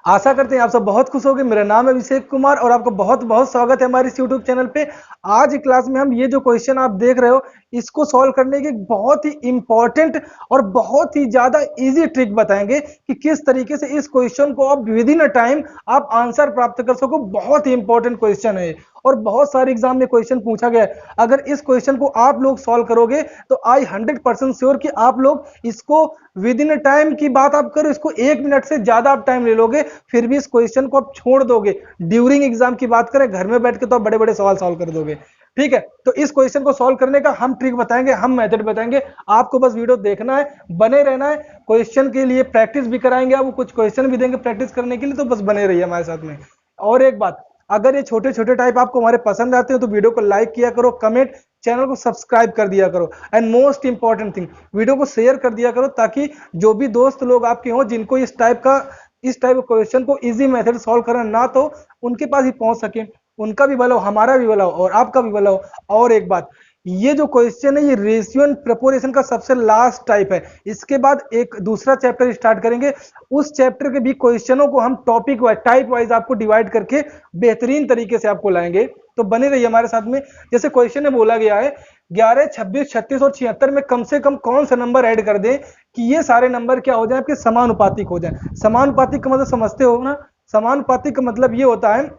आशा करते हैं आप सब बहुत खुश होंगे। मेरा नाम है अभिषेक कुमार और आपका बहुत बहुत स्वागत है हमारे इस यूट्यूब चैनल पे। आज की क्लास में हम ये जो क्वेश्चन आप देख रहे हो इसको सॉल्व करने की एक बहुत ही इंपॉर्टेंट और बहुत ही ज्यादा इजी ट्रिक बताएंगे कि किस तरीके से इस क्वेश्चन को आप विद इन अ टाइम आप आंसर प्राप्त कर सको। बहुत ही इंपॉर्टेंट क्वेश्चन है और बहुत सारे एग्जाम में क्वेश्चन पूछा गया है। अगर इस क्वेश्चन को आप लोग सॉल्व करोगे तो आई 100% श्योर कि आप लोग इसको विद इन टाइम की बात आप करो, इसको 1 मिनट से ज्यादा आप टाइम ले लोगे फिर भी इस क्वेश्चन को आप छोड़ दोगे। ड्यूरिंग एग्जाम की बात करें, घर में बैठ के तो आप बड़े बड़े सवाल सॉल्व कर दोगे। ठीक है, तो इस क्वेश्चन को सॉल्व करने का हम ट्रिक बताएंगे, हम मेथड बताएंगे। आपको बस वीडियो देखना है, बने रहना है। क्वेश्चन के लिए प्रैक्टिस भी कराएंगे, आपको कुछ क्वेश्चन भी देंगे प्रैक्टिस करने के लिए, तो बस बने रहिए हमारे साथ में। और एक बात, अगर ये छोटे छोटे टाइप आपको हमारे पसंद आते हैं तो वीडियो को लाइक किया करो, कमेंट, चैनल को सब्सक्राइब कर दिया करो and most important thing, video को शेयर कर दिया करो ताकि जो भी दोस्त लोग आपके हों जिनको इस टाइप का क्वेश्चन को इजी मेथड सॉल्व करना ना तो उनके पास ही पहुंच सके, उनका भी भला हो, हमारा भी भला हो और आपका भी भला हो। और एक बात, ये जो क्वेश्चन है ये रेशियो एंड प्रपोर्शन का सबसे लास्ट टाइप है। इसके बाद एक दूसरा चैप्टर स्टार्ट करेंगे, उस चैप्टर के भी क्वेश्चनों को हम टॉपिक वाइज टाइप वाइज आपको डिवाइड करके बेहतरीन तरीके से आपको लाएंगे। तो बने रहिए हमारे साथ में। जैसे क्वेश्चन में बोला गया है 11, 26, 36 और 76 में कम से कम कौन सा नंबर ऐड कर दें कि ये सारे नंबर क्या हो जाए, आपके समानुपातिक हो जाए। समानुपातिक का मतलब समझते हो ना? समानुपातिक का मतलब ये होता है,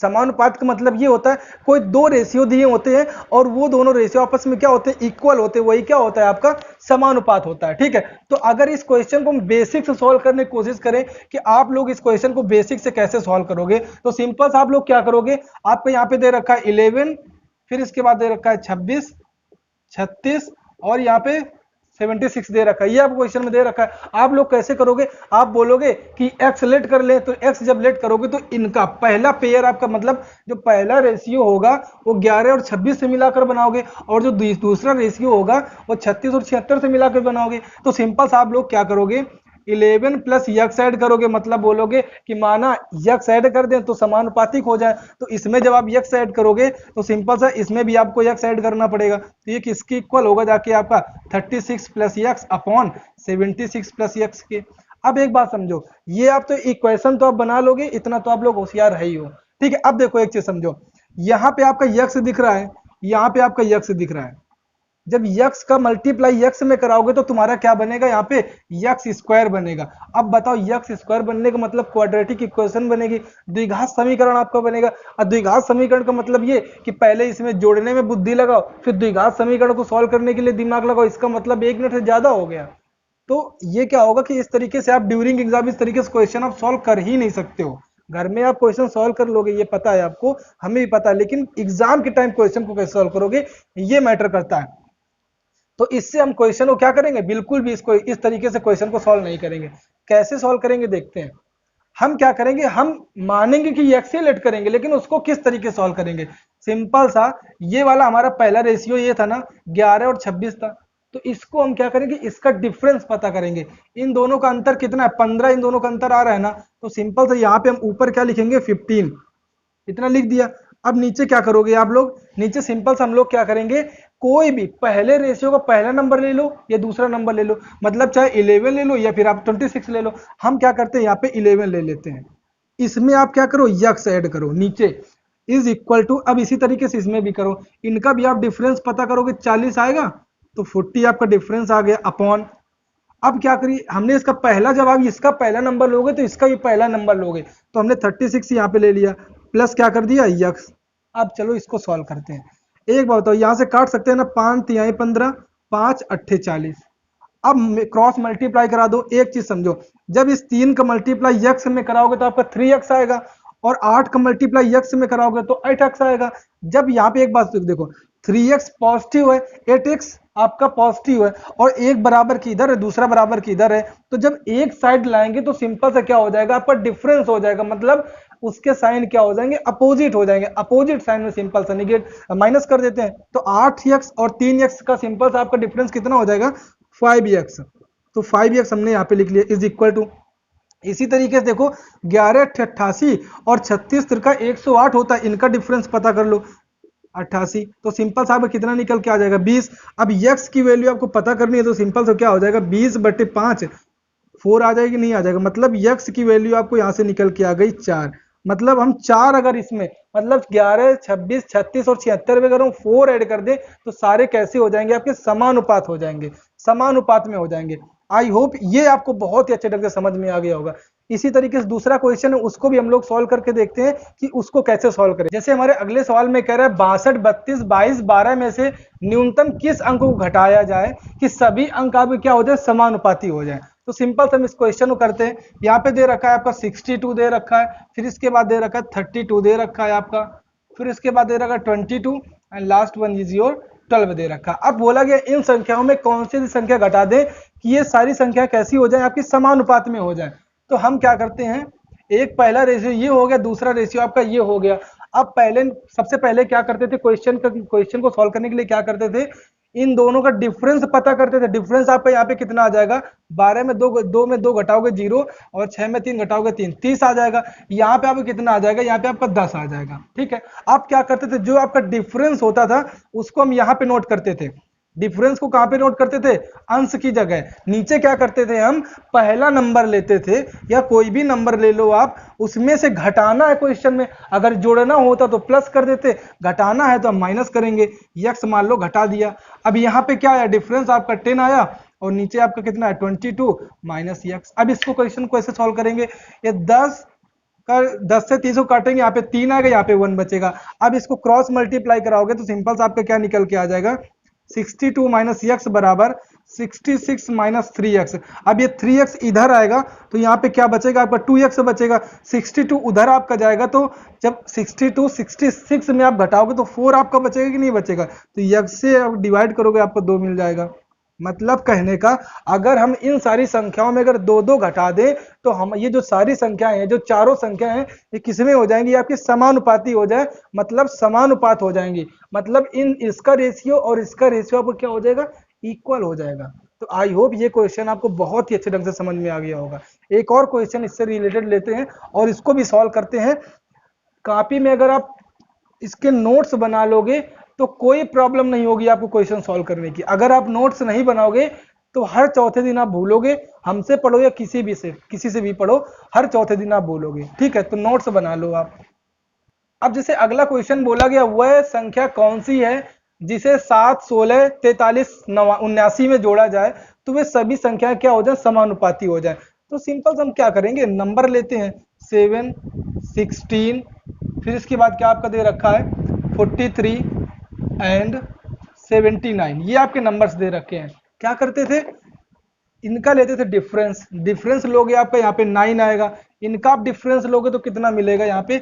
समानुपात का मतलब ये होता है कोई दो रेशियो दिए होते हैं और वो दोनों रेशियो आपस में क्या होते हैं, इक्वल होते हैं, वही क्या होता है आपका समानुपात होता है। ठीक है, तो अगर इस क्वेश्चन को हम बेसिक से सॉल्व करने की कोशिश करें कि आप लोग इस क्वेश्चन को बेसिक से कैसे सॉल्व करोगे, तो सिंपल से आप लोग क्या करोगे, आपको यहाँ पे दे रखा है 11, फिर इसके बाद दे रखा है 26, 36 और यहाँ पे 76 दे रखा है। ये आपको क्वेश्चन में दे रखा है। आप लोग कैसे करोगे, आप बोलोगे कि x लेट कर ले, तो x जब लेट करोगे तो इनका पहला पेयर आपका मतलब जो पहला रेशियो होगा वो 11 और 26 से मिलाकर बनाओगे और जो दूसरा रेशियो होगा वो 36 और 76 से मिलाकर बनाओगे। तो सिंपल सा आप लोग क्या करोगे, 11 प्लस यक्स ऐड करोगे, मतलब बोलोगे कि माना यक्स ऐड कर दें तो समानुपातिक हो जाए। तो इसमें जब आप यक्स ऐड करोगे तो सिंपल सा इसमें भी आपको यक्स ऐड करना पड़ेगा, तो ये किसके इक्वल होगा जाके आपका 36 plus x upon 76 plus x के। अब एक बात समझो, ये आप तो इक्वेशन तो आप बना लोगे, इतना तो आप लोग होशियार है ही हो। ठीक है, अब देखो एक चीज समझो, यहाँ पे आपका यक्स दिख रहा है, यहाँ पे आपका यक्स दिख रहा है। जब यक्स का मल्टीप्लाई यक्स में कराओगे तो तुम्हारा क्या बनेगा, यहाँ पे यक्स स्क्वायर बनेगा। अब बताओ यक्स स्क्वायर बनने का मतलब क्वाड्रेटिक इक्वेशन बनेगी, द्विघात समीकरण आपका बनेगा। और द्विघात समीकरण का मतलब ये कि पहले इसमें जोड़ने में बुद्धि लगाओ, फिर द्विघात समीकरण को सॉल्व करने के लिए दिमाग लगाओ, इसका मतलब 1 मिनट से ज्यादा हो गया। तो ये क्या होगा कि इस तरीके से आप ड्यूरिंग एग्जाम इस तरीके से क्वेश्चन आप सॉल्व कर ही नहीं सकते हो। घर में आप क्वेश्चन सॉल्व कर लोगे, ये पता है आपको, हमें भी पता है, लेकिन एग्जाम के टाइम क्वेश्चन को कैसे सॉल्व करोगे ये मैटर करता है। तो इससे हम क्वेश्चन को क्या करेंगे, बिल्कुल भी इसको इस तरीके से क्वेश्चन को सॉल्व नहीं करेंगे। कैसे सॉल्व करेंगे देखते हैं। हम क्या करेंगे, हम मानेंगे कि ये एक्सीलेट करेंगे, लेकिन उसको किस तरीके सॉल्व करेंगे। सिंपल सा, ये वाला हमारा पहला रेशियो ये था ना, 11 और 26 था, तो इसको हम क्या करेंगे, इसका डिफरेंस पता करेंगे। इन दोनों का अंतर कितना है, 15 इन दोनों का अंतर आ रहा है ना, तो सिंपल से यहाँ पे हम ऊपर क्या लिखेंगे 15, इतना लिख दिया। अब नीचे क्या करोगे आप लोग, नीचे सिंपल से हम लोग क्या करेंगे, कोई भी पहले रेशियो का पहला नंबर ले लो या दूसरा नंबर ले लो, मतलब चाहे 11 ले लो या फिर आप 26 ले लो। हम क्या करते हैं, यहाँ पे 11 ले लेते हैं, इसमें आप क्या करो, यक्स ऐड करो, नीचे इज इक्वल टू, अब इसी तरीके से इसमें भी करो, इनका भी आप डिफरेंस पता करोगे, 40 आएगा तो 40 आपका डिफरेंस आ गया अपॉन। अब क्या करिए, हमने इसका पहला, जब आप इसका पहला नंबर लोगे तो इसका भी पहला नंबर लोगे, तो हमने 36 यहाँ पे ले लिया, प्लस क्या कर दिया यक्स। अब चलो इसको सॉल्व करते हैं। एक बात बताओ, यहां से काट सकते हैं ना, 5 तिहाई 15, 5 अट्ठे 40। अब क्रॉस मल्टीप्लाई करा दो। एक चीज समझो, जब इस 3 का मल्टीप्लाई यक्स में कराओगे तो आपका 3x आएगा, और 8 का मल्टीप्लाई यक्स में कराओगे तो 8x आएगा। जब यहाँ पे एक बात देखो, 3x पॉजिटिव है, 8x आपका पॉजिटिव है, और एक बराबर की इधर है, दूसरा बराबर की इधर है, तो जब एक साइड लाएंगे तो सिंपल से क्या हो जाएगा, आपका डिफरेंस हो जाएगा, मतलब उसके साइन क्या हो जाएंगे, अपोजिट हो जाएंगे। अपोजिट साइन में सिंपल सा निगेट माइनस कर देते हैं, तो 8x और 3x का सिंपल सा आपका डिफरेंस कितना हो जाएगा, 5x। तो 5x हमने यहाँ पे लिख लिया इज इक्वल टू, इसी तरीके से देखो 11 88 और 36 तिरका 108 होता है, इनका डिफरेंस पता कर लो 88, तो सिंपल साहब कितना निकल के आ जाएगा 20। अब यक्स की वैल्यू आपको पता करनी है तो सिंपल से क्या हो जाएगा 20/5 4 आ जाएगी, नहीं आ जाएगा, मतलब यक्स की वैल्यू आपको यहाँ से निकल के आ गई 4। मतलब हम 4 अगर इसमें मतलब 11, 26, 36 और 76 में अगर हम 4 ऐड कर दें तो सारे कैसे हो जाएंगे, आपके समानुपात हो जाएंगे, समानुपात में हो जाएंगे। आई होप ये आपको बहुत ही अच्छे ढंग से समझ में आ गया होगा। इसी तरीके से दूसरा क्वेश्चन है उसको भी हम लोग सॉल्व करके देखते हैं कि उसको कैसे सॉल्व करें। जैसे हमारे अगले सवाल में कह रहा है 62, 32, 22, 12 में से न्यूनतम किस अंक को घटाया जाए कि सभी अंक आपके क्या हो जाए, समानुपाती हो जाए। तो सिंपल से हम इस क्वेश्चन को करते हैं। यहाँ पे दे रखा है आपका 62 दे रखा है, फिर इसके बाद दे रखा है 32 दे रखा है आपका, फिर इसके बाद दे रखा है 22 and last one is your 12 दे रखा है। अब बोला गया इन संख्याओं में कौन सी संख्या घटा दें कि ये सारी संख्या कैसी हो जाए, आपकी समानुपात में हो जाए। तो हम क्या करते हैं, एक पहला रेशियो ये हो गया, दूसरा रेशियो आपका ये हो गया। अब पहले सबसे पहले क्या करते थे, क्वेश्चन को सॉल्व करने के लिए क्या करते थे, इन दोनों का डिफरेंस पता करते थे। डिफरेंस आपका यहाँ पे कितना आ जाएगा, 12 में 2 घटाओगे 0 और 6 में 3 घटाओगे 3, 30 आ जाएगा। यहाँ पे आपको कितना आ जाएगा, यहाँ पे आपका 10 आ जाएगा। ठीक है, आप क्या करते थे, जो आपका डिफरेंस होता था उसको हम यहाँ पे नोट करते थे। डिफरेंस को कहां पे नोट करते थे, अंश की जगह। नीचे क्या करते थे हम, पहला नंबर लेते थे या कोई भी नंबर ले लो आप, उसमें से घटाना है क्वेश्चन में, अगर जोड़ना होता तो प्लस कर देते, घटाना है तो हम माइनस करेंगे। यक्स मान लो घटा दिया। अब यहाँ पे क्या आया, डिफरेंस आपका 10 आया और नीचे आपका कितना है 22 माइनस यक्स। अब इसको क्वेश्चन को ऐसे सॉल्व करेंगे, ये 10 से 30 को काटेंगे, यहाँ पे 3 आएगा, यहाँ पे 1 बचेगा। अब इसको क्रॉस मल्टीप्लाई कराओगे तो सिंपल से आपका क्या निकल के आ जाएगा, 62 माइनस यक्स बराबर 66 माइनस 3x। अब ये 3x इधर आएगा तो यहाँ पे क्या बचेगा आपका 2x बचेगा। 62 उधर आपका जाएगा तो जब 62 66 में आप घटाओगे तो 4 आपका बचेगा कि नहीं बचेगा, तो x से आप डिवाइड करोगे आपको 2 मिल जाएगा। मतलब कहने का अगर हम इन सारी संख्याओं में अगर 2 घटा दें तो हम ये जो सारी संख्याएं हैं, जो चारों संख्याएं हैं, ये किसमें हो जाएंगी, आपकी समानुपाती हो जाए, मतलब समानुपात हो जाएंगी। मतलब इन इसका रेशियो और इसका रेशियो आपको क्या हो जाएगा, इक्वल हो जाएगा। तो आई होप ये क्वेश्चन आपको बहुत ही अच्छे ढंग से समझ में आ गया होगा। एक और क्वेश्चन इससे रिलेटेड लेते हैं और इसको भी सॉल्व करते हैं। कॉपी में अगर आप इसके नोट्स बना लोगे तो कोई प्रॉब्लम नहीं होगी आपको क्वेश्चन सॉल्व करने की। अगर आप नोट्स नहीं बनाओगे तो हर चौथे दिन आप भूलोगे, हमसे पढ़ो या किसी से भी पढ़ो, हर चौथे दिन आप भूलोगे। ठीक है, तो नोट्स बना लो आप। अब जैसे अगला क्वेश्चन बोला गया, वह संख्या कौन सी है जिसे 7, 16, 43, 79 में जोड़ा जाए तो वे सभी संख्याएं क्या हो जाए, समानुपाती हो जाए। तो सिंपल से हम क्या करेंगे, नंबर लेते हैं 7, 16, फिर इसके बाद क्या आपका दे रखा है 43 एंड 79, ये आपके नंबर्स दे रखे हैं। क्या करते थे, इनका लेते थे डिफरेंस, डिफरेंस लोगे आपका यहाँ पे 9 आएगा, इनका आप डिफरेंस लोगे तो कितना मिलेगा, यहाँ पे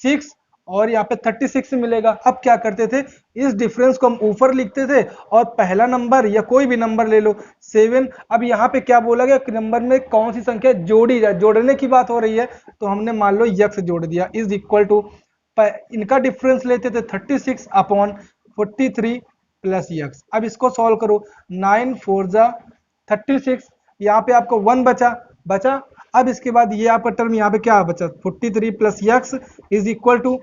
6 और यहाँ पे 36 मिलेगा। अब क्या करते थे, इस डिफरेंस को हम ऊपर लिखते थे और पहला नंबर या कोई भी नंबर ले लो 7। अब यहाँ पे क्या बोला गया, नंबर में कौन सी संख्या जोड़ी जाए, जोड़ने की बात हो रही है तो हमने मान लो यक्स जोड़ दिया, इज इक्वल टू इनका डिफरेंस लेते थे 36 अपॉन 43 प्लस यक्स। अब इसको सॉल्व करो, 9 4 जा 36, यहाँ पे आपको 1 बचा। अब इसके बाद ये आपका टर्म यहाँ पे क्या बचा, 43 plus x is equal to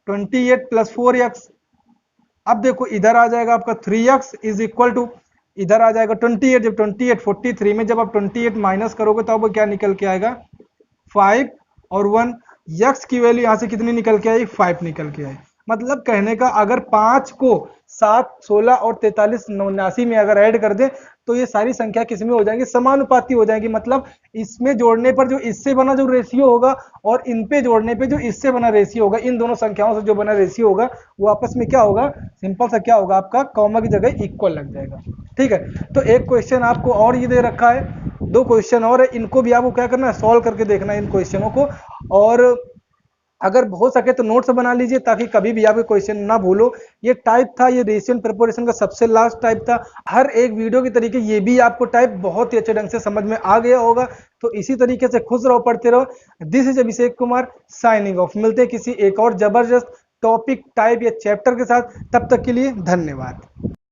28 plus 4x। अब देखो इधर आ जाएगा आपका 3x इज इक्वल टू, इधर आ जाएगा 28, जब 28 43 में जब आप 28 माइनस करोगे तो अब क्या निकल के आएगा 5 और 1, यक्स की वैल्यू यहाँ से कितनी निकल के आई, 5 निकल के आई। मतलब कहने का अगर 5 को 7, 16 और 43, 79 में अगर ऐड कर दे तो ये सारी संख्या किसमें हो जाएंगी, समानुपाती हो जाएंगी। मतलब इसमें जोड़ने पर जो इससे बना जो रेशियो होगा और इन पे जोड़ने पे जो इससे बना रेशियो होगा, इन दोनों संख्याओं से जो बना रेशियो होगा वो आपस में क्या होगा, सिंपल सा क्या होगा, आपका कॉमा की जगह इक्वल लग जाएगा। ठीक है, तो एक क्वेश्चन आपको और ये दे रखा है, 2 क्वेश्चन और है, इनको भी आपको क्या करना है, सॉल्व करके देखना है इन क्वेश्चनों को। और अगर हो सके तो नोट्स बना लीजिए ताकि कभी भी आपके क्वेश्चन ना भूलो। ये टाइप था, ये रेशियो एंड प्रिपरेशन का सबसे लास्ट टाइप था। हर एक वीडियो की तरीके ये भी आपको टाइप बहुत ही अच्छे ढंग से समझ में आ गया होगा। तो इसी तरीके से खुश रहो, पढ़ते रहो। This is Abhishek Kumar signing off. मिलते हैं किसी एक और जबरदस्त टॉपिक, टाइप या चैप्टर के साथ, तब तक के लिए धन्यवाद।